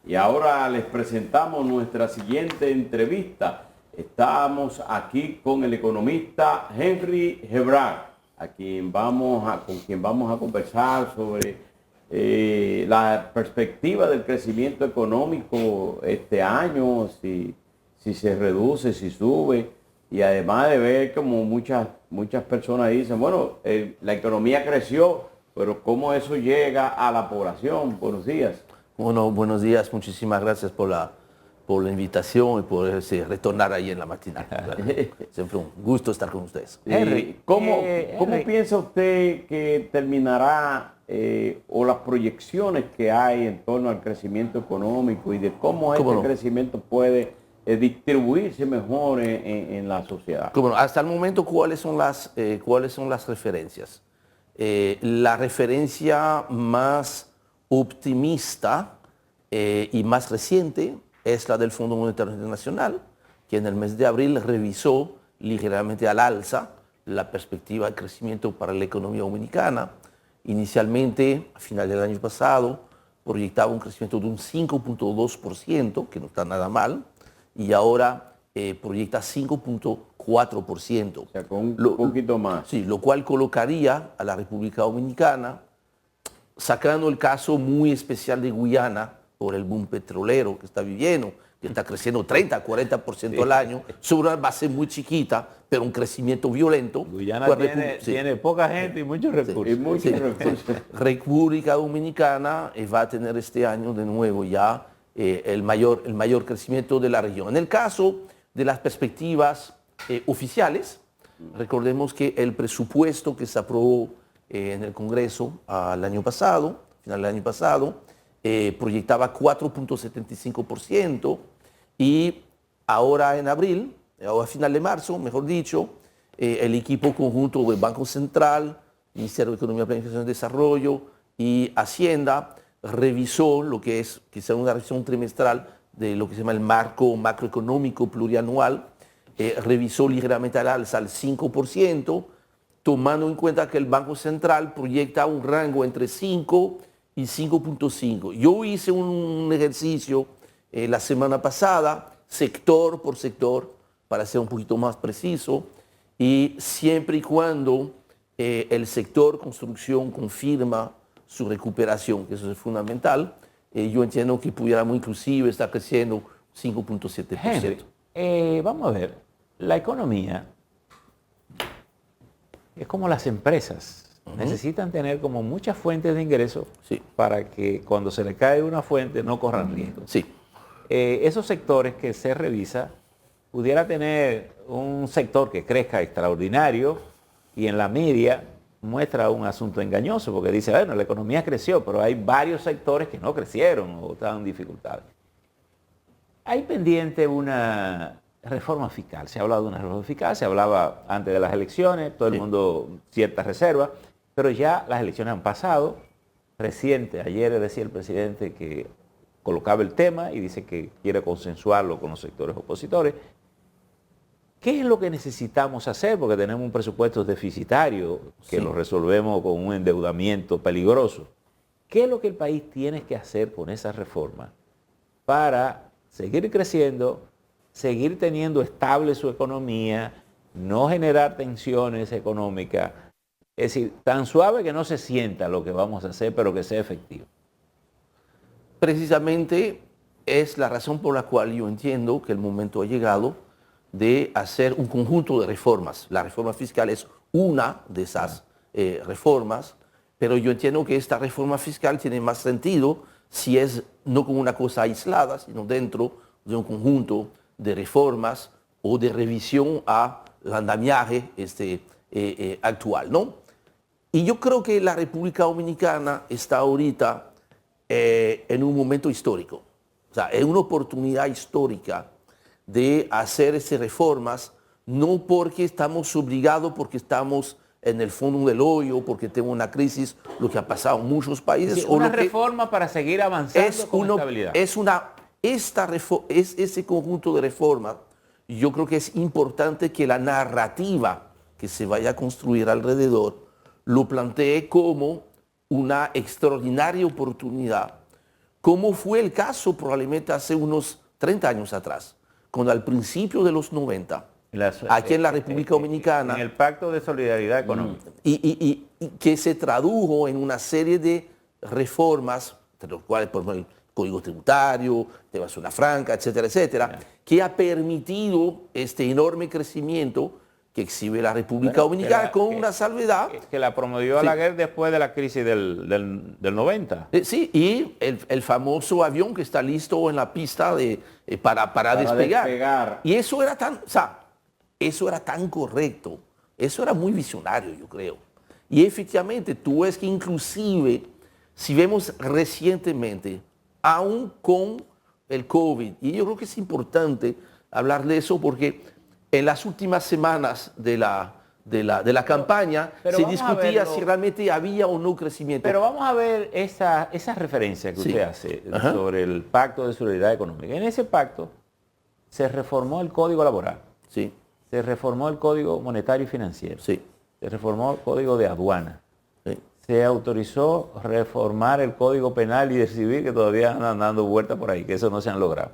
Y ahora les presentamos nuestra siguiente entrevista. Estamos aquí con el economista Henry Gebran, con quien vamos a conversar sobre la perspectiva del crecimiento económico este año, si se reduce, si sube, y además de ver como muchas personas dicen, bueno, la economía creció, pero ¿cómo eso llega a la población? Buenos días. Bueno, buenos días, muchísimas gracias por la invitación y por retornar ahí en la matinal. Siempre un gusto estar con ustedes. Henry, ¿cómo piensa usted que terminará o las proyecciones que hay en torno al crecimiento económico y de cómo este crecimiento puede distribuirse mejor en la sociedad? Hasta el momento, ¿cuáles son las referencias? La referencia más optimista y más reciente es la del Fondo Monetario Internacional, que en el mes de abril revisó ligeramente al alza la perspectiva de crecimiento para la economía dominicana. Inicialmente, a final del año pasado, proyectaba un crecimiento de un 5.2%, que no está nada mal, y ahora proyecta 5.4%. O sea, con un poquito más. Sí, lo cual colocaría a la República Dominicana, sacando el caso muy especial de Guyana por el boom petrolero que está viviendo, que está creciendo 30, 40% al año, sobre una base muy chiquita, pero un crecimiento violento. Guyana tiene poca gente y muchos recursos. República Dominicana va a tener este año de nuevo ya el mayor crecimiento de la región. En el caso de las perspectivas oficiales, recordemos que el presupuesto que se aprobó en el Congreso al año pasado, final del año pasado, proyectaba 4.75% y ahora en abril, o a final de marzo, mejor dicho, el equipo conjunto del Banco Central, Ministerio de Economía, Planificación y Desarrollo y Hacienda revisó lo que es quizá una revisión trimestral de lo que se llama el marco macroeconómico plurianual, revisó ligeramente al alza al 5%, tomando en cuenta que el Banco Central proyecta un rango entre 5 y 5.5. Yo hice un ejercicio la semana pasada, sector por sector, para ser un poquito más preciso, y siempre y cuando el sector construcción confirma su recuperación, que eso es fundamental, yo entiendo que pudiéramos inclusive estar creciendo 5.7%. Vamos a ver, la economía es como las empresas. Necesitan tener como muchas fuentes de ingresos para que cuando se le cae una fuente no corran riesgo. Esos sectores que se revisa, pudiera tener un sector que crezca extraordinario y en la media muestra un asunto engañoso porque dice, bueno, la economía creció, pero hay varios sectores que no crecieron o están en dificultades. Hay pendiente una reforma fiscal. Se ha hablado de una reforma fiscal, se hablaba antes de las elecciones, todo el mundo cierta reserva, pero ya las elecciones han pasado. Reciente, ayer decía el presidente que colocaba el tema y dice que quiere consensuarlo con los sectores opositores. ¿Qué es lo que necesitamos hacer? Porque tenemos un presupuesto deficitario que lo resolvemos con un endeudamiento peligroso. ¿Qué es lo que el país tiene que hacer con esa reforma para seguir creciendo, seguir teniendo estable su economía, no generar tensiones económicas? Es decir, tan suave que no se sienta lo que vamos a hacer, pero que sea efectivo. Precisamente es la razón por la cual yo entiendo que el momento ha llegado de hacer un conjunto de reformas. La reforma fiscal es una de esas reformas, pero yo entiendo que esta reforma fiscal tiene más sentido si es no como una cosa aislada, sino dentro de un conjunto de reformas o de revisión al andamiaje actual, ¿no? Y yo creo que la República Dominicana está ahorita en un momento histórico, o sea, es una oportunidad histórica de hacer esas reformas, no porque estamos obligados, porque estamos en el fondo del hoyo, porque tenemos una crisis, lo que ha pasado en muchos países. Sí, una reforma para seguir avanzando con estabilidad. Ese conjunto de reformas, yo creo que es importante que la narrativa que se vaya a construir alrededor lo plantee como una extraordinaria oportunidad como fue el caso probablemente hace unos 30 años atrás, cuando al principio de los 90, aquí en la República Dominicana, en el Pacto de Solidaridad Económica, y que se tradujo en una serie de reformas, entre los cuales, por ejemplo, el Código Tributario, de la Zona Franca, etcétera, etcétera, que ha permitido este enorme crecimiento que exhibe la República Dominicana con una salvedad. Que la promovió Balaguer después de la crisis del 90. Sí, y el famoso avión que está listo en la pista para despegar. Y eso era eso era tan correcto, eso era muy visionario, yo creo. Y efectivamente, tú ves que inclusive, si vemos recientemente, aún con el COVID, y yo creo que es importante hablar de eso porque en las últimas semanas de la campaña se discutía si realmente había o no crecimiento. Pero vamos a ver esa referencia que usted hace sobre el Pacto de Solidaridad Económica. En ese pacto se reformó el Código Laboral, sí, se reformó el Código Monetario y Financiero, sí, se reformó el Código de Aduana, sí, se autorizó reformar el Código Penal y de Civil, que todavía andan dando vueltas por ahí, que eso no se han logrado.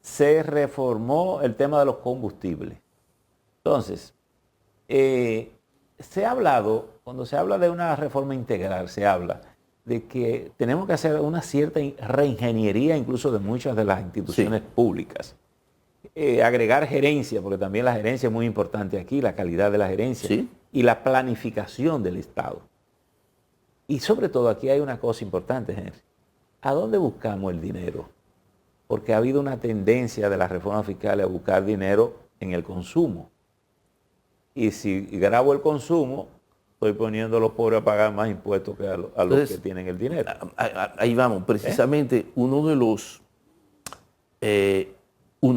Se reformó el tema de los combustibles. Entonces, se ha hablado, cuando se habla de una reforma integral, se habla de que tenemos que hacer una cierta reingeniería incluso de muchas de las instituciones públicas. Agregar gerencia, porque también la gerencia es muy importante aquí, la calidad de la gerencia y la planificación del Estado. Y sobre todo aquí hay una cosa importante, Henry. ¿A dónde buscamos el dinero? Porque ha habido una tendencia de las reformas fiscales a buscar dinero en el consumo. Y si grabo el consumo, estoy poniendo a los pobres a pagar más impuestos que a los que tienen el dinero. Ahí vamos. Precisamente una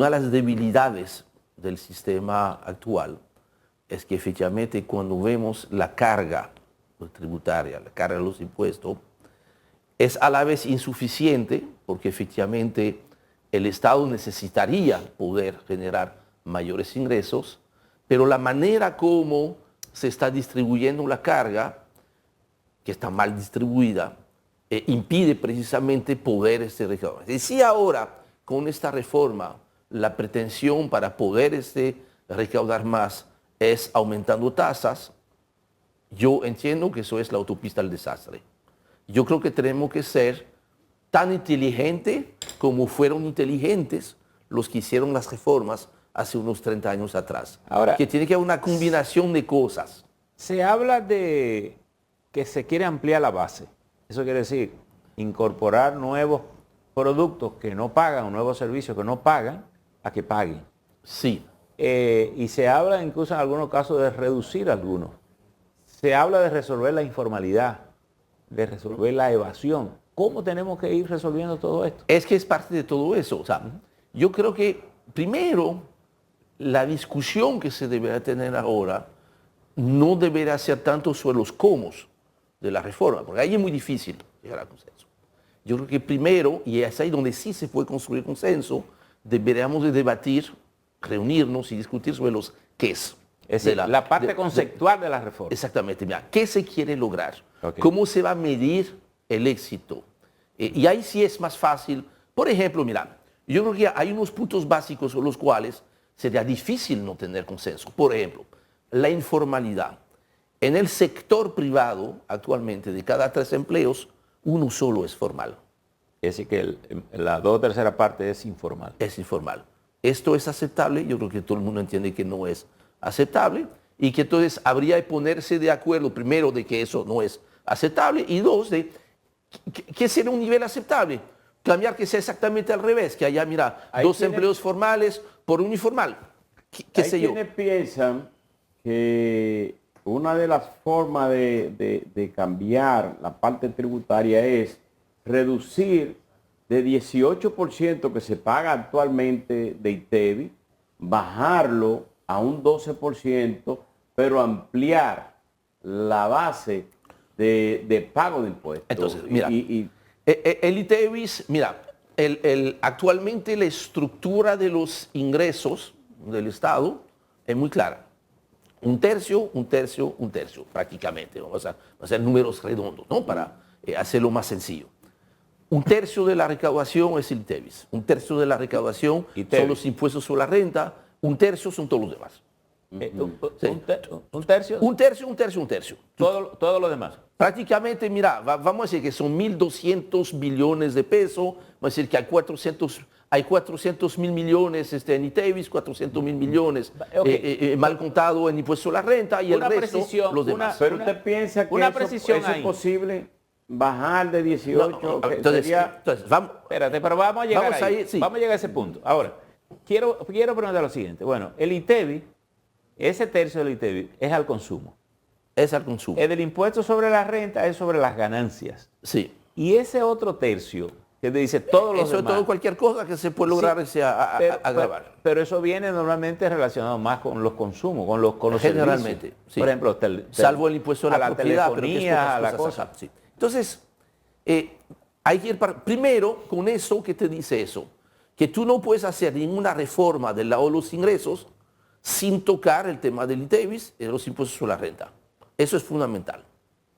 de las debilidades del sistema actual es que efectivamente cuando vemos la carga tributaria, la carga de los impuestos, es a la vez insuficiente porque efectivamente el Estado necesitaría poder generar mayores ingresos, pero la manera como se está distribuyendo la carga, que está mal distribuida, impide precisamente poder recaudar. Y si ahora, con esta reforma, la pretensión para poder recaudar más es aumentando tasas, yo entiendo que eso es la autopista al desastre. Yo creo que tenemos que ser tan inteligentes como fueron inteligentes los que hicieron las reformas hace unos 30 años atrás. Ahora, que tiene que haber una combinación de cosas. Se habla de que se quiere ampliar la base. Eso quiere decir incorporar nuevos productos que no pagan, o nuevos servicios que no pagan, a que paguen. Sí. Y se habla incluso en algunos casos de reducir algunos. Se habla de resolver la informalidad, de resolver la evasión. ¿Cómo tenemos que ir resolviendo todo esto? Es que es parte de todo eso. O sea, yo creo que primero la discusión que se deberá tener ahora no deberá ser tanto sobre los cómo de la reforma, porque ahí es muy difícil llegar a consenso. Yo creo que primero, y es ahí donde sí se puede construir consenso, deberíamos de debatir, reunirnos y discutir sobre los qués. Es decir, la parte conceptual de la reforma. Exactamente. Mira, ¿qué se quiere lograr? ¿Cómo se va a medir el éxito? Y ahí sí es más fácil. Por ejemplo, mira, yo creo que hay unos puntos básicos sobre los cuales sería difícil no tener consenso. Por ejemplo, la informalidad. En el sector privado, actualmente, de cada 3 empleos, uno solo es formal. Es decir, que la 2/3 parte es informal. Es informal. ¿Esto es aceptable? Yo creo que todo el mundo entiende que no es aceptable y que entonces habría que ponerse de acuerdo, primero, de que eso no es aceptable y dos, de que sería un nivel aceptable. Cambiar que sea exactamente al revés, que haya, mira, 2 empleos formales por un informal. ¿Qué sé yo? Hay quienes piensan que una de las formas de cambiar la parte tributaria es reducir de 18% que se paga actualmente de ITEVI, bajarlo a un 12%, pero ampliar la base de pago de impuestos. Entonces, mira, el ITEVIS, mira, actualmente la estructura de los ingresos del Estado es muy clara. 1/3, 1/3, 1/3, prácticamente. Vamos a hacer números redondos, ¿no? Para hacerlo más sencillo. Un tercio de la recaudación es el ITEVIS, un tercio de la recaudación son los impuestos sobre la renta, un tercio son todos los demás. ¿Un tercio? Un tercio. Todo lo demás. Prácticamente, mira, vamos a decir que son 1.200 billones de pesos, vamos a decir que hay 400 mil millones en ITEVIS, 400 mil millones mal contado en impuestos sobre la renta y el resto los demás. Pero usted piensa que eso es posible, bajar de 18. No, entonces vamos. Espérate, pero vamos a llegar ahí. Vamos a llegar a ese punto. Ahora, quiero preguntar lo siguiente. Bueno, el ITEVIS, ese tercio del ITEVIS es al consumo. Es al consumo. El del impuesto sobre la renta es sobre las ganancias. Sí. Y ese otro tercio que te dice todos los demás. Eso es todo cualquier cosa que se puede lograr agravar. Pero eso viene normalmente relacionado más con los consumos, con los generalmente, servicios. sí. Por ejemplo, salvo el impuesto a la propiedad, telefonía, a la cosa. Sí. Entonces, hay que ir primero con eso que te dice eso, que tú no puedes hacer ninguna reforma del lado de los ingresos sin tocar el tema del ITEVIS y de los impuestos sobre la renta. Eso es fundamental.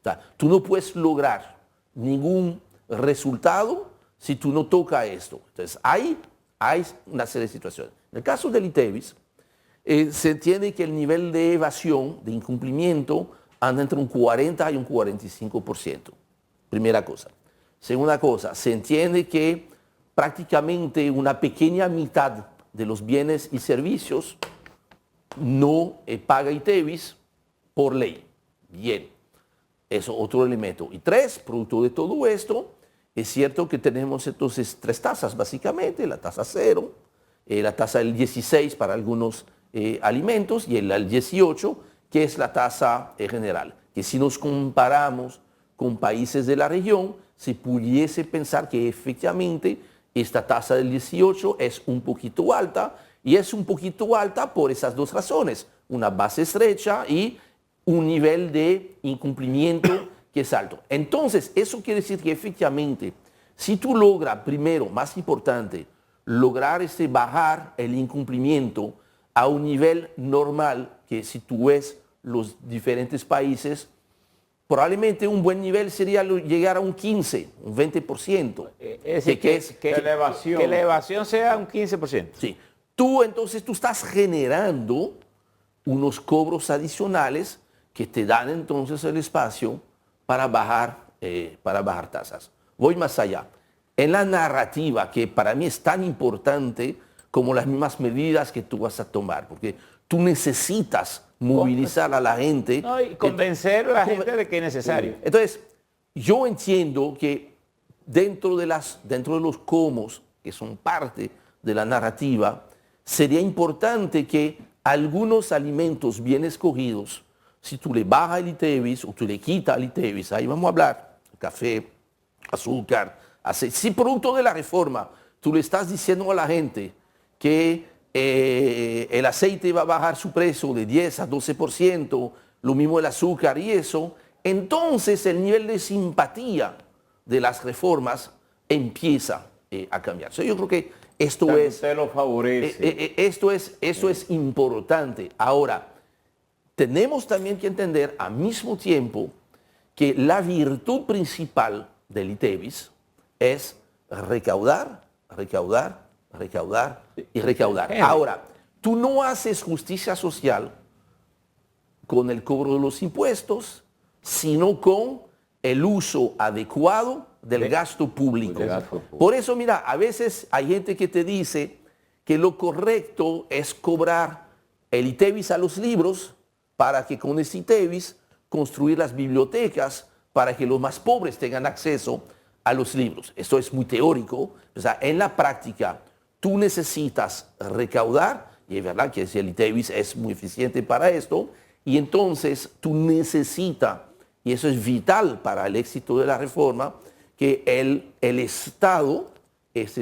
O sea, tú no puedes lograr ningún resultado si tú no tocas esto. Entonces, hay una serie de situaciones. En el caso del ITEVIS, se entiende que el nivel de evasión, de incumplimiento, anda entre un 40 y un 45%. Primera cosa. Segunda cosa, se entiende que prácticamente una pequeña mitad de los bienes y servicios no paga ITEVIS por ley. Bien, eso otro elemento. Y tres, producto de todo esto, es cierto que tenemos entonces tres tasas básicamente, la tasa 0, la tasa del 16 para algunos alimentos y el 18, que es la tasa general. Que si nos comparamos con países de la región, se pudiese pensar que efectivamente esta tasa del 18 es un poquito alta, y es un poquito alta por esas dos razones, una base estrecha y un nivel de incumplimiento que es alto. Entonces, eso quiere decir que efectivamente, si tú logras, primero, más importante, lograr bajar el incumplimiento a un nivel normal, que si tú ves los diferentes países, probablemente un buen nivel sería llegar a un 15, un 20%. Que la evasión sea un 15%. Sí. Entonces tú estás generando unos cobros adicionales que te dan entonces el espacio para bajar tasas. Voy más allá. En la narrativa, que para mí es tan importante como las mismas medidas que tú vas a tomar, porque tú necesitas movilizar a la gente. No, y convencer a la gente de que es necesario. Entonces, yo entiendo que dentro de los comos, que son parte de la narrativa, sería importante que algunos alimentos bien escogidos, si tú le bajas el ITEVIS o tú le quitas el ITEVIS, ahí vamos a hablar, café, azúcar, aceite. Si producto de la reforma tú le estás diciendo a la gente que el aceite va a bajar su precio de 10 a 12%, lo mismo el azúcar y eso, entonces el nivel de simpatía de las reformas empieza a cambiar. Yo creo que esto usted lo favorece. Esto es importante. Ahora, tenemos también que entender al mismo tiempo que la virtud principal del ITEVIS es recaudar, recaudar, recaudar y recaudar. Ahora, tú no haces justicia social con el cobro de los impuestos, sino con el uso adecuado del gasto público. Por eso, mira, a veces hay gente que te dice que lo correcto es cobrar el ITEVIS a los libros para que con ese ITEVIS construir las bibliotecas para que los más pobres tengan acceso a los libros. Esto es muy teórico. O sea, en la práctica, tú necesitas recaudar, y es verdad que el ITEVIS es muy eficiente para esto, y entonces tú necesitas, y eso es vital para el éxito de la reforma, que el Estado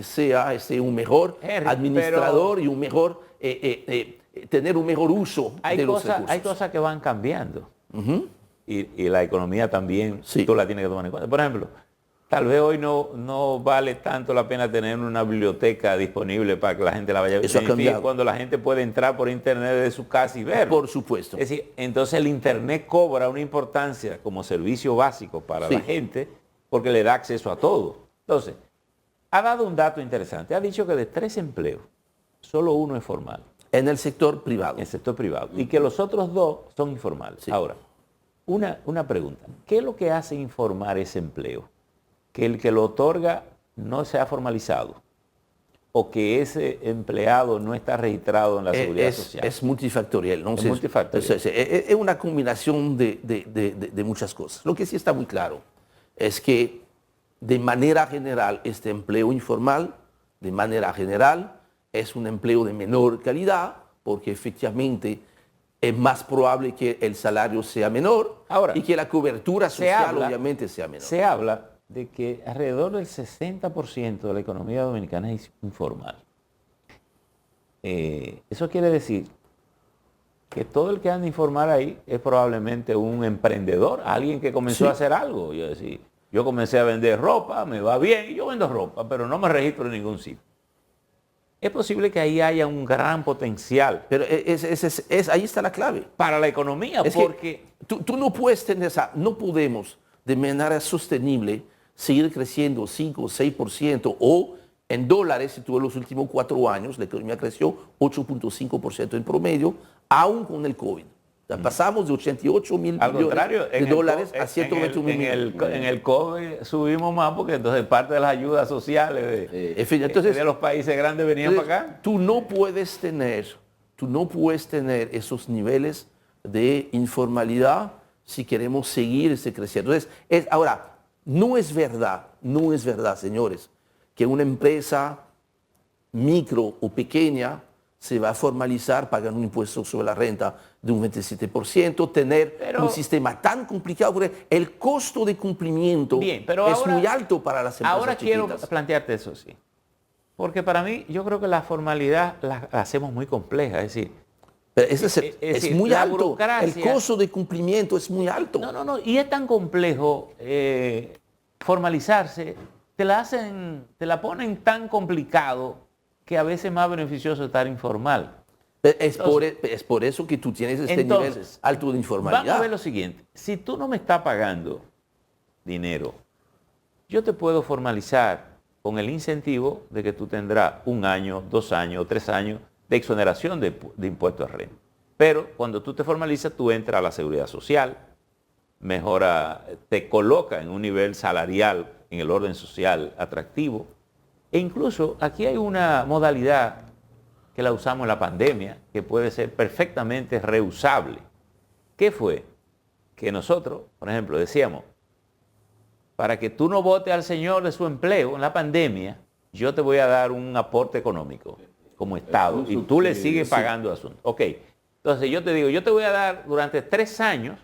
sea un mejor administrador y un mejor, tener un mejor uso de los recursos. Hay cosas que van cambiando. Y la economía también, tú la tienes que tomar en cuenta. Por ejemplo, tal vez hoy no vale tanto la pena tener una biblioteca disponible para que la gente la vaya a ver. Cuando la gente puede entrar por internet desde su casa y ver. Por supuesto. Es decir, entonces el internet cobra una importancia como servicio básico para la gente porque le da acceso a todo. Entonces, ha dado un dato interesante. Ha dicho que de 3 empleos, solo 1 es formal. En el sector privado. En el sector privado. Y que los otros 2 son informales. Sí. Ahora, una pregunta. ¿Qué es lo que hace informar ese empleo? Que el que lo otorga no se ha formalizado, o que ese empleado no está registrado en la Seguridad Social. Es multifactorial. ¿No? Es multifactorial. Es una combinación de muchas cosas. Lo que sí está muy claro es que de manera general este empleo informal, de manera general, es un empleo de menor calidad, porque efectivamente es más probable que el salario sea menor. Ahora, y que la cobertura social obviamente sea menor. Se habla de que alrededor del 60% de la economía dominicana es informal. Eso quiere decir que todo el que anda informal ahí es probablemente un emprendedor, alguien que comenzó a hacer algo. Yo comencé a vender ropa, me va bien, yo vendo ropa, pero no me registro en ningún sitio. Es posible que ahí haya un gran potencial. Pero ahí está la clave. Para la economía, porque tú no puedes tener, no podemos de manera sostenible seguir creciendo 5 o 6%, o en dólares, si tú ves los últimos 4 años, la economía creció 8.5% en promedio, aún con el COVID. O sea, pasamos de 88 mil millones de dólares a 121 millones. En el COVID subimos más porque entonces parte de las ayudas sociales de los países grandes venían para acá. Tú no puedes tener esos niveles de informalidad si queremos seguir creciendo. Entonces, ahora, no es verdad, señores, que una empresa micro o pequeña se va a formalizar pagando un impuesto sobre la renta de un 27%, tener un sistema tan complicado, porque el costo de cumplimiento es muy alto para las empresas ahora chiquitas. Quiero plantearte eso, sí. Porque para mí, yo creo que la formalidad la hacemos muy compleja, es decir, pero es muy alto, el costo de cumplimiento es muy alto. No, y es tan complejo formalizarse, te la ponen tan complicado que a veces es más beneficioso estar informal. Es por eso que tú tienes nivel alto de informalidad. Vamos a ver lo siguiente, si tú no me estás pagando dinero, yo te puedo formalizar con el incentivo de que tú tendrás 1 año, 2 años, 3 años de exoneración de impuestos a renta. Pero cuando tú te formalizas, tú entras a la seguridad social, te coloca en un nivel salarial en el orden social atractivo. E incluso aquí hay una modalidad que la usamos en la pandemia, que puede ser perfectamente reusable. ¿Qué fue? Que nosotros, por ejemplo, decíamos, para que tú no votes al señor de su empleo en la pandemia, yo te voy a dar un aporte económico como Estado y tú le sigues pagando asunto. Ok, entonces yo te digo, yo te voy a dar durante 3 años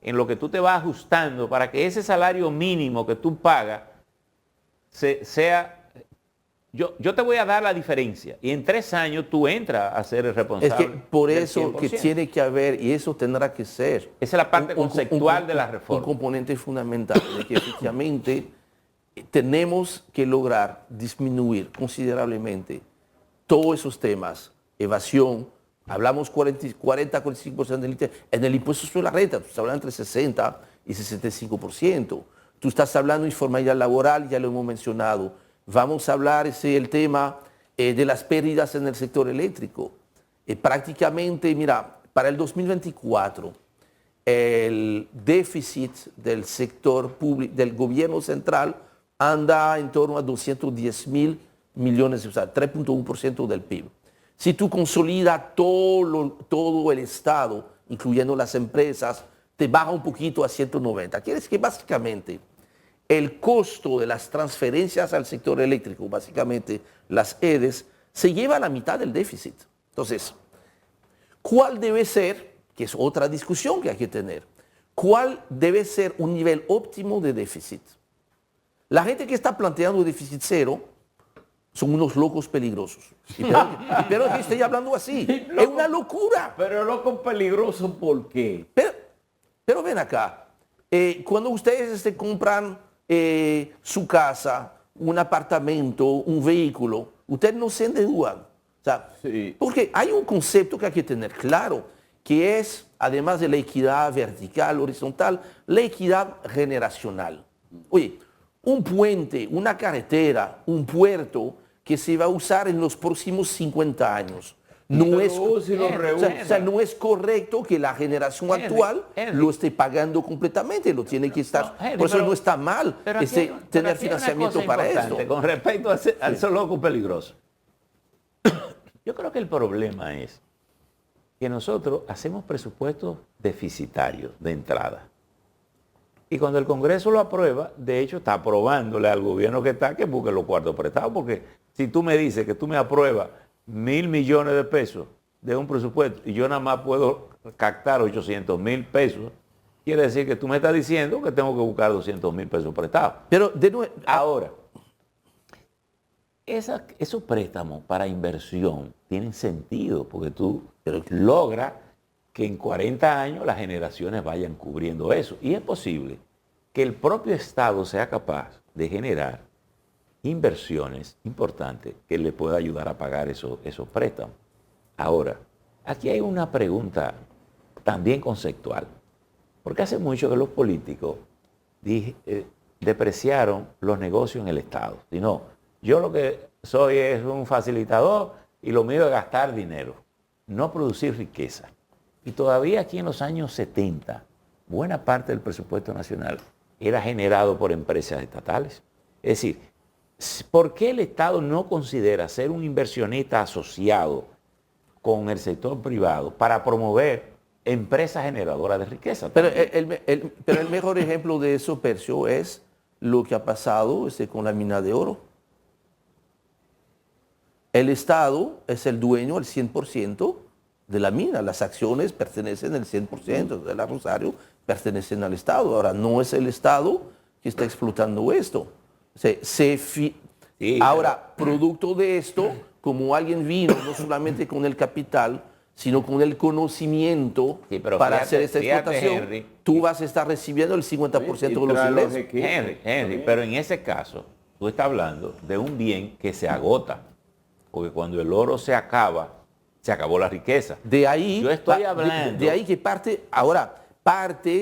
en lo que tú te vas ajustando para que ese salario mínimo que tú pagas sea... Yo te voy a dar la diferencia y en 3 años tú entras a ser el responsable. Es que por eso que tiene que haber, y eso tendrá que ser. Esa es la parte conceptual de la reforma. Un componente fundamental de que efectivamente tenemos que lograr disminuir considerablemente todos esos temas, evasión, hablamos 40-45% en el impuesto sobre la renta, tú estás hablando entre 60 y 65%. Tú estás hablando de informalidad laboral, ya lo hemos mencionado. Vamos a hablar el tema de las pérdidas en el sector eléctrico. Prácticamente, mira, para el 2024, el déficit del sector público, del gobierno central, anda en torno a 210.000 millones, o sea, 3.1% del PIB. Si tú consolidas todo el Estado, incluyendo las empresas, te baja un poquito a 190. Quiere decir que básicamente el costo de las transferencias al sector eléctrico, básicamente las EDES, se lleva a la mitad del déficit. Entonces, ¿cuál debe ser, que es otra discusión que hay que tener, cuál debe ser un nivel óptimo de déficit? La gente que está planteando déficit cero son unos locos peligrosos. Pero que estoy hablando así. Loco, es una locura. Pero locos peligrosos, ¿por qué? Pero ven acá. Cuando ustedes compran su casa, un apartamento, un vehículo, ustedes no se endeudan. O sea, sí. Porque hay un concepto que hay que tener claro, que es, además de la equidad vertical, horizontal, la equidad generacional. Oye, un puente, una carretera, un puerto que se va a usar en los próximos 50 años. No es, no es correcto que la generación actual lo esté pagando completamente, lo tiene que estar. Por eso no está mal tener financiamiento para esto. Con respecto al zoológico peligroso. Yo creo que el problema es que nosotros hacemos presupuestos deficitarios de entrada. Y cuando el Congreso lo aprueba, de hecho está aprobándole al gobierno que está que busque los cuartos prestados, porque si tú me dices que tú me apruebas 1.000 millones de pesos de un presupuesto y yo nada más puedo captar 800.000 pesos, quiere decir que tú me estás diciendo que tengo que buscar 200.000 pesos prestados. Pero de nuevo, ahora, esos préstamos para inversión tienen sentido porque tú logras que en 40 años las generaciones vayan cubriendo eso. Y es posible que el propio Estado sea capaz de generar inversiones importantes que le pueda ayudar a pagar esos préstamos. Ahora, aquí hay una pregunta también conceptual, porque hace mucho que los políticos depreciaron los negocios en el Estado. Si no, yo lo que soy es un facilitador y lo mío es gastar dinero, no producir riqueza. Y todavía aquí en los años 70, buena parte del presupuesto nacional era generado por empresas estatales. Es decir, ¿por qué el Estado no considera ser un inversionista asociado con el sector privado para promover empresas generadoras de riqueza? Pero el mejor ejemplo de eso, Percio, es lo que ha pasado con la mina de oro. El Estado es el dueño al 100% de la mina. Las acciones pertenecen al 100% de la Rosario, pertenecen al Estado. Ahora, no es el Estado que está explotando esto. Ahora, producto de esto, como alguien vino no solamente con el capital, sino con el conocimiento para hacer esta explotación, Henry, tú vas a estar recibiendo el 50% de los ingresos. Henry, pero en ese caso, tú estás hablando de un bien que se agota, porque cuando el oro se acaba, se acabó la riqueza. De ahí, yo estoy hablando. De ahí que parte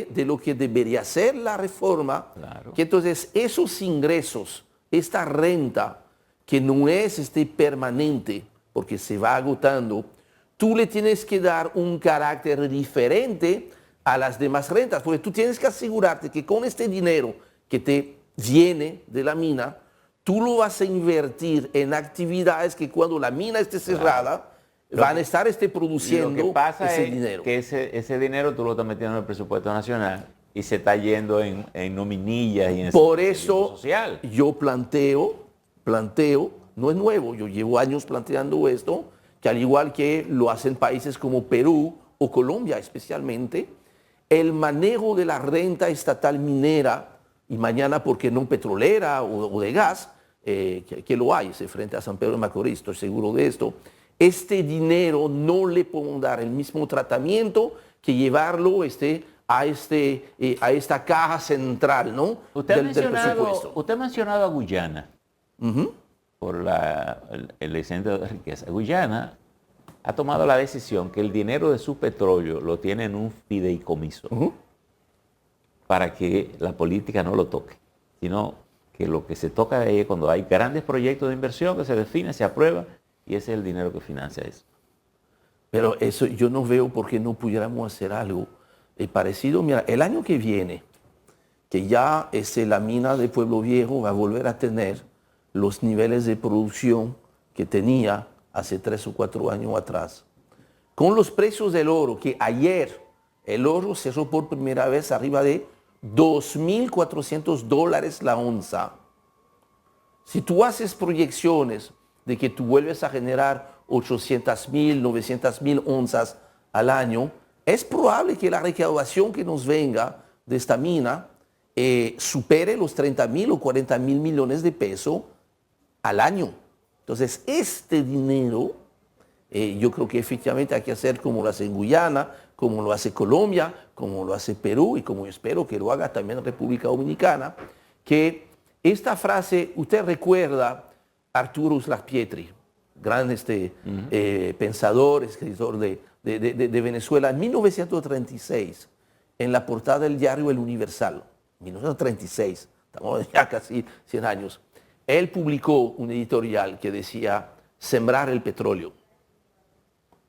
de lo que debería ser la reforma, claro, que entonces esos ingresos, esta renta, que no es permanente, porque se va agotando, tú le tienes que dar un carácter diferente a las demás rentas, porque tú tienes que asegurarte que con este dinero que te viene de la mina, tú lo vas a invertir en actividades que cuando la mina esté cerrada, van a estar produciendo lo que pasa ese es dinero. Que ese dinero tú lo estás metiendo en el presupuesto nacional y se está yendo en nominillas y en por eso social. Yo planteo, no es nuevo, yo llevo años planteando esto, que al igual que lo hacen países como Perú o Colombia especialmente, el manejo de la renta estatal minera, y mañana porque no petrolera o de gas, que lo hay, frente a San Pedro de Macorís, estoy seguro de esto, este dinero no le pueden dar el mismo tratamiento que llevarlo a esta caja central, ¿no? Del presupuesto. Usted ha mencionado a Guyana por el excedente de riqueza. Guyana ha tomado la decisión que el dinero de su petróleo lo tiene en un fideicomiso para que la política no lo toque, sino que lo que se toca de ahí es cuando hay grandes proyectos de inversión que se definen, se aprueban y ese es el dinero que financia eso. Pero eso yo no veo por qué no pudiéramos hacer algo parecido. Mira, el año que viene, que ya la mina de Pueblo Viejo va a volver a tener los niveles de producción que tenía hace 3 o 4 años atrás. Con los precios del oro, que ayer el oro cerró por primera vez arriba de $2.400 la onza. Si tú haces proyecciones de que tú vuelves a generar 800.000, 900.000 onzas al año, es probable que la recaudación que nos venga de esta mina supere los 30.000 o 40.000 millones de pesos al año. Entonces, este dinero, yo creo que efectivamente hay que hacer como lo hace en Guyana, como lo hace Colombia, como lo hace Perú y como yo espero que lo haga también República Dominicana, que esta frase, usted recuerda Arturo Uslar Pietri, gran pensador, escritor de Venezuela, en 1936, en la portada del diario El Universal, 1936, estamos ya casi 100 años. Él publicó un editorial que decía sembrar el petróleo.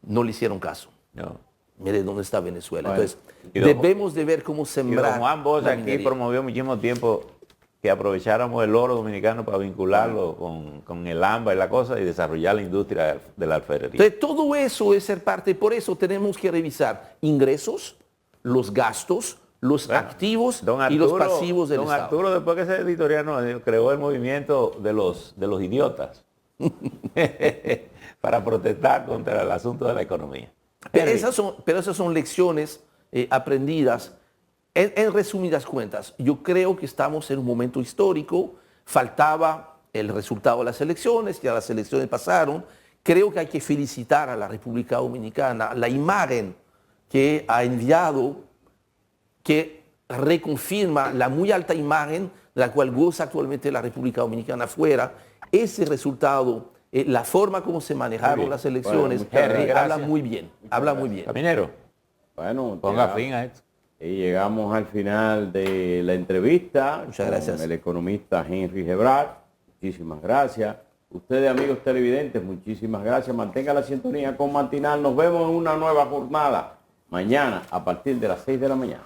No le hicieron caso. No. Mire dónde está Venezuela. Bueno, entonces, debemos de ver cómo sembrar. Don Juan Bosch aquí promovió muchísimo tiempo que aprovecháramos el oro dominicano para vincularlo con el AMBA y la cosa y desarrollar la industria de la alfarería. Entonces, todo eso es ser parte, por eso tenemos que revisar ingresos, los gastos, los activos y los pasivos del Estado. Don Arturo, después que ese editorial creó el movimiento de los idiotas para protestar contra el asunto de la economía. Pero esas son lecciones aprendidas. En resumidas cuentas, yo creo que estamos en un momento histórico. Faltaba el resultado de las elecciones, ya las elecciones pasaron. Creo que hay que felicitar a la República Dominicana, la imagen que ha enviado, que reconfirma la muy alta imagen de la cual goza actualmente la República Dominicana afuera. Ese resultado, la forma como se manejaron las elecciones, habla muy bien. Habla muy bien. Caminero, bueno, ponga fin a esto. Y llegamos al final de la entrevista. Muchas gracias. Con el economista Henry Hebrard. Muchísimas gracias. Ustedes, amigos televidentes, muchísimas gracias. Mantenga la sintonía con Matinal. Nos vemos en una nueva jornada mañana a partir de las 6 de la mañana.